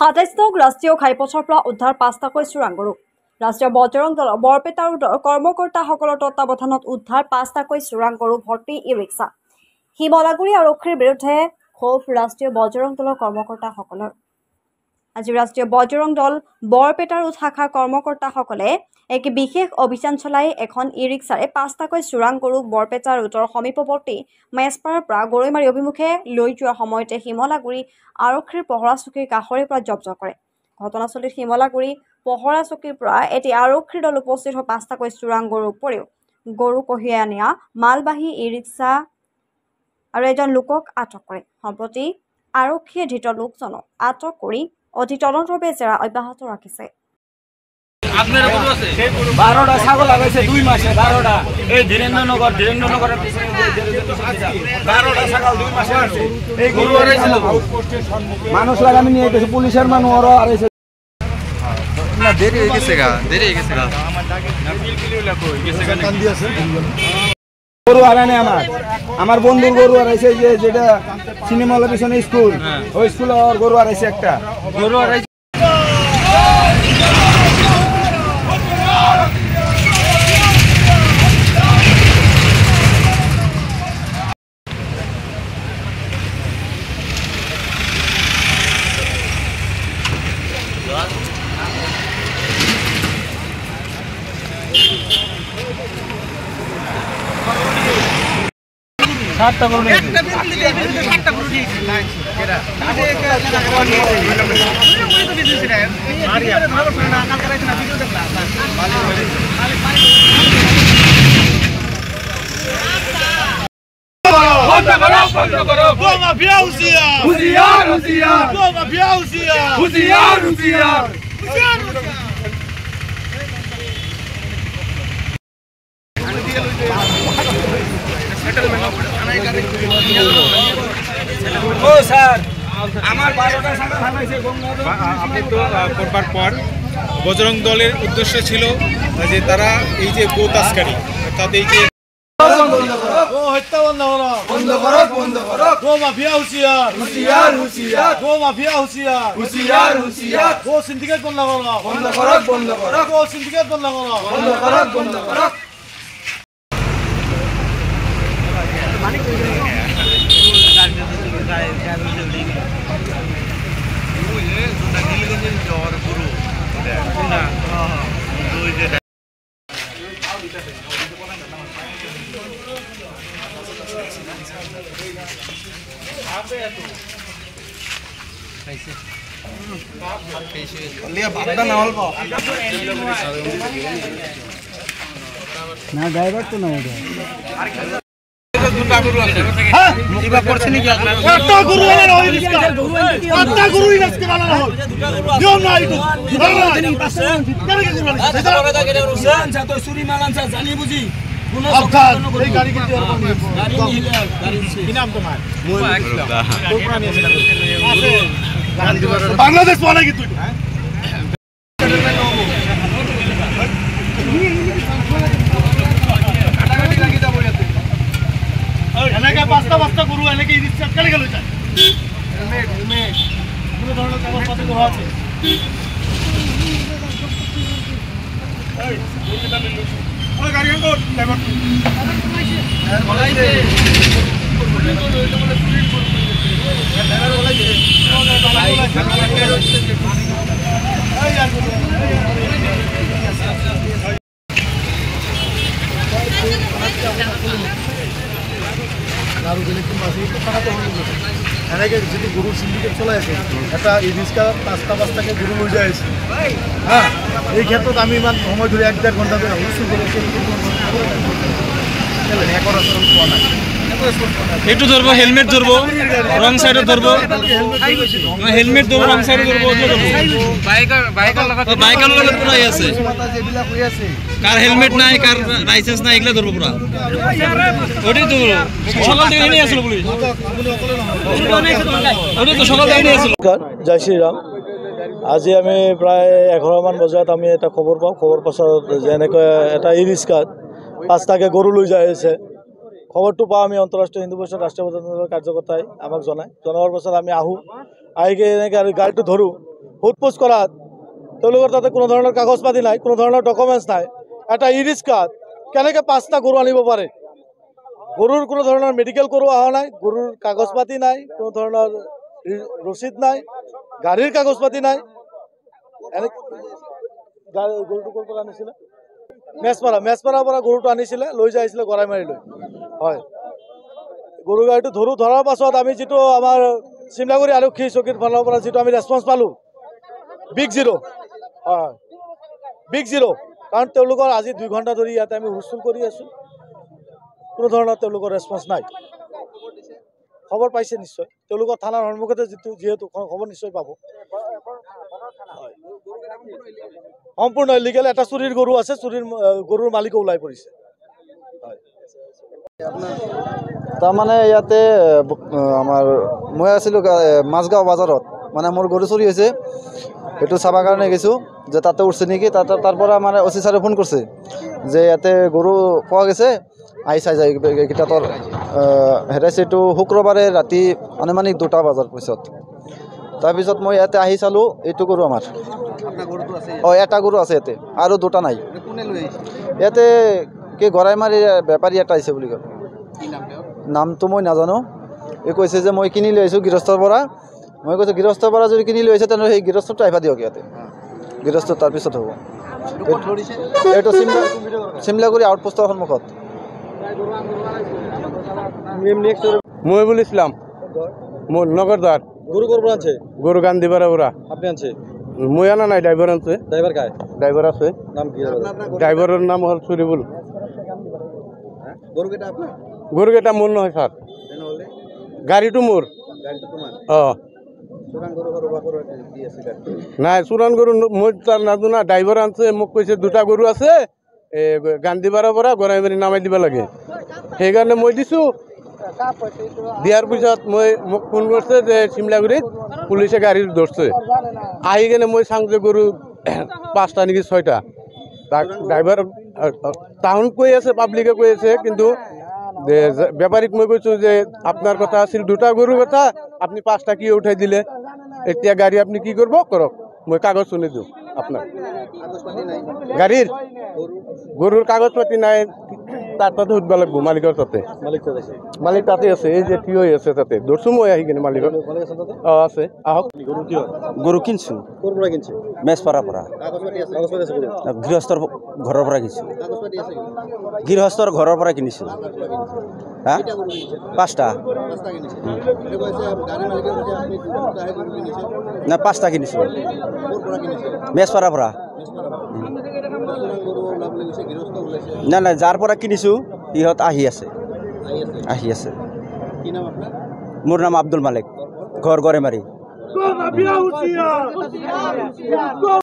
27 নং ৰাষ্ট্ৰীয় ঘাইপথৰ পৰা উদ্ধাৰ 5টাকৈ চোৰাং গৰু। ৰাষ্ট্ৰীয় বজৰং দলৰ বৰপেটা ৰোডৰ কৰ্মকৰ্তাসকলৰ তত্বাৱধানত উদ্ধাৰ 5টাকৈ চোৰাং গৰু ভৰ্তি ই-ৰিক্সা। শিমলাগুৰি আৰক্ষীৰ বিৰুদ্ধে ক্ষোভ ৰাষ্ট্ৰীয় বজৰং দলৰ কৰ্মকৰ্তাসকলৰ। আজি ৰাষ্ট্ৰীয় বজৰং দল বৰপেটা ৰোড শাখাৰ কৰ্মকৰ্তাসকলে এক বিশেষ অভিযান চলাই এখন ই-ৰিক্সাৰে 5টাকৈ চোৰাং গৰুক বৰপেটা ৰোডৰ সমীপৱৰ্তী মেজপাৰাৰ পৰা গৰৈমাৰী অভিমুখে লৈ যোৱাৰ সময়তে শিমলাগুৰি আৰক্ষীৰ পহৰা চকীৰ কাষৰে পৰা জব্দ কৰে। ঘটনাস্থলীত শিমলাগুৰি পহৰা চকীৰ পৰা এটি আৰক্ষীৰ দল উপস্থিত হৈ 5টাকৈ চোৰাং গৰুৰ উপৰিও গৰু কঢ়িয়াই নিয়া মালবাহী ই-ৰিক্সা আৰু এজন লোকক আটক কৰে। সম্প্ৰতি আৰক্ষীয়ে ধৃত লোকজনক আটক কৰি অধিক তদন্তৰ বাবে জেৰা অব্যাহত ৰাখিছে। 12টা ছাগল লাগাইছে 2 মাসে 12টা এই ধীরেন্দ্রনগর 12টা ছাগল 2 মাসে এই গরু আড়াইছিল মানুষ লাগানি নিয়ে গেছে পুলিশের মানুষ আরো আড়াইছে না দেরি হয়ে গেছে গা গরু আড়ানে আমার বন্ধুর গরু আড়াইছে যেটা সিনেমা হলের পিছনে স্কুল ওই স্কুলে আর গরু আড়াইছে একটা গরু আড়াইছে করবার পর বজরং দলের উদ্দেশ্য ছিল যে তারা এই যে গো তস্করি অর্থাৎ এই যে হত্যা বন্ধ করো গো মাফিয়া হুঁশিয়ার গো মাফিয়া হুঁশিয়ার গো সিন্ডিকেট বন্ধ করো গো সিন্ডিকেট বন্ধ করো না ড্রাইভার তো না বাংলাদেশ পাওয়া নাকি তুই এনেকে পাঁচটা গরু এনেকে রিক্সা কেন গেল কোনো ধরনের কাগজপত্র দেওয়া আছে গাড়ি এনেকে যদি গরুর সিন্ডিকেট চলে আসে একটা এই রিক্সা 5টাকে গরু লই যায় হ্যাঁ এই ক্ষেত্রে আমি ইমান সময় ধরে 1-1.5 ঘন্টা ধরে হুসুল করে একটু ধরবো হেলমেট ধরবো রং সাইডে ধরবো হেলমেট ধরবো রং সাইডে ধরবো বাইকের লগে পুরাই আছে কার হেলমেট নাই কার লাইসেন্স নাই এগুলা ধরবো পুরা ওটাই তো সকাল থেকে নিয়ে আসলো পুলিশ ওটাই তো সকাল থেকে নিয়ে আসলো। জয় শ্রীরাম। আজি আমি প্রায় 11মান বজাত আমি এটা খবর পাওঁ খবর পাছত যে এনেকৈ এটা ই ৰিক্সাত 5টাকে গৰু লৈ যাই আছে। খবৰটো পাওঁ আমি আন্তঃৰাষ্ট্ৰীয় হিন্দু পৰিষদ ৰাষ্ট্ৰীয় কাৰ্যকৰ্তাই আমাক জনায়। জনোৱাৰ পাছত আমি আহোঁ আহি এনেকৈ আৰু গাড়ীটো ধৰোঁ সোধপোছ কৰাত তেওঁলোকৰ তাতে কোনো ধৰণৰ কাগজ পাতি নাই, কোনো ধৰণৰ ডকুমেণ্টছ নাই। এটা ই ৰিক্সাত কেনেকৈ 5টা গৰু আনিব পাৰে? গৰুৰ কোনো ধৰণৰ মেডিকেল কৰোঁ অহা নাই, গৰুৰ কাগজ পাতি নাই, কোনো ধৰণৰ ৰচিদ নাই, গাড়ীৰ কাগজ পাতি নাই। এনে গৰুটো ক'ৰ পৰা আনিছিলে? মেচপাৰাৰ পৰা গৰুটো আনিছিলে, লৈ যাইছিলে গৰাইমাৰীলৈ। হয়, গৰু গাড়ীটো ধৰাৰ পাছত আমি যিটো আমাৰ চিমলাগুৰি আৰক্ষী চকীৰ ফালৰ পৰা যিটো আমি ৰেছপন্স পালোঁ, বিগ জিৰ'। হয়, বিগ জিৰ'। কাৰণ তেওঁলোকৰ আজি 2 ঘণ্টা ধৰি ইয়াতে আমি হুলস্থুল কৰি আছোঁ, কোনো ধৰণৰ তেওঁলোকৰ ৰেছপন্স নাই। খবৰ পাইছে নিশ্চয়, তেওঁলোকৰ থানাৰ সন্মুখতে যিহেতু খবৰ নিশ্চয় পাব। সম্পূৰ্ণ ইলিগেল। এটা চুৰিৰ গৰু আছে, গৰুৰ মালিকো ওলাই পৰিছে। তাৰমানে ইয়াতে আমাৰ মই আছিলোঁ মাজগাঁও বজাৰত, মানে মোৰ গৰু চুৰি হৈছে, সেইটো চাবৰ কাৰণে গৈছোঁ যে তাতে উঠছে নেকি। তাৰ পৰা মানে অচি ছাৰে ফোন কৰিছে যে ইয়াতে গৰু পোৱা গৈছে, আহি চাই যায় এইকেইটা তোৰ হেৰাইছে। এইটো শুক্ৰবাৰে ৰাতি আনুমানিক 2টা বজাৰ পিছত। তাৰপিছত মই ইয়াতে আহি চালোঁ, এইটো গৰু আমাৰ। এটা গৰু আছে ইয়াতে, আৰু 2টা নাই। ইয়াতে কি গৰাইমাৰী বেপাৰী এটা আহিছে বুলি কয়, নামটো মই নাজানো। এই কৈছে যে মই কিনি লৈ আহিছোঁ গৃহস্থৰ পৰা। মই কৈছোঁ গৃহস্থৰ পৰা যদি কিনি লৈ আহিছে তেনেহ'লে সেই গৃহস্থটো আহিবা দিয়ক ইয়াতে, গৃহস্থ তাৰপিছত হ'ব। এইটো চিমলাগুৰি আউটপোষ্টৰ সন্মুখত। মই বলেছিলাম নগরদার গরু করবো আনছে, গরু গান দিবার ওরা আপনি আনছে, মই আনা নাই, ড্রাইভার আনছে। ড্রাইভার কায়? ড্রাইভার আছে, নাম কি? ড্রাইভারের নাম হল সুরিবুল। গরু কেটা আপনার? গরু এটা মোর নহয় স্যার, গাড়িটো মোর। নাই চুরান গরু মই তার নাজো না, ড্রাইভার আনছে। মোক কৈছে 2টা গরু আছে, গান্ধীপাড়াৰ পৰা গৰাইমাৰী নামাই দিব লাগে, সেইকাৰণে মই দিছোঁ। দিয়াৰ পিছত মোক ফোন কৰিছে যে চিমলাগুৰিত পুলিচে গাড়ী ধৰছে। আহি কেনে মই চাওঁ যে গৰু 5টা নেকি 6টা। ড্ৰাইভাৰ টাউন কৈ আছে, পাব্লিকে কৈ আছে, কিন্তু বেপাৰীক মই কৈছোঁ যে আপোনাৰ কথা আছিল 2টা গৰুৰ কথা, আপুনি 5টা কিয় উঠাই দিলে? এতিয়া গাড়ী আপুনি কি কৰিব কৰক, মই কাগজ শুনি দিওঁ আপনাৰ। গাড়ীৰ গৰুৰ কাগজ পাতি নাই, তাতে সুধিব লাগিব মালিকৰ তাতে। মালিক তাতে আছে, এই যে থিয় হৈ আছে তাতে। ধৰছোঁ মই আহি কিনে মালিকৰ। আছে, আহক। গৰু কিনছো। ক'ৰ পৰা কিনছে? মেচপাৰাৰ পৰা। গৃহস্থৰ ঘৰৰ পৰা কিনিছোঁ। গৃহস্থৰ ঘৰৰ পৰা কিনিছোঁ। হা 5টা না 5টা কিনিছোঁ। মেচপাৰাৰ পৰা। না না, যাৰ পৰা কিনিছোঁ সিহঁত আহি আছে। মোৰ নাম আব্দুল মালিক, ঘৰ গড়েমাৰী।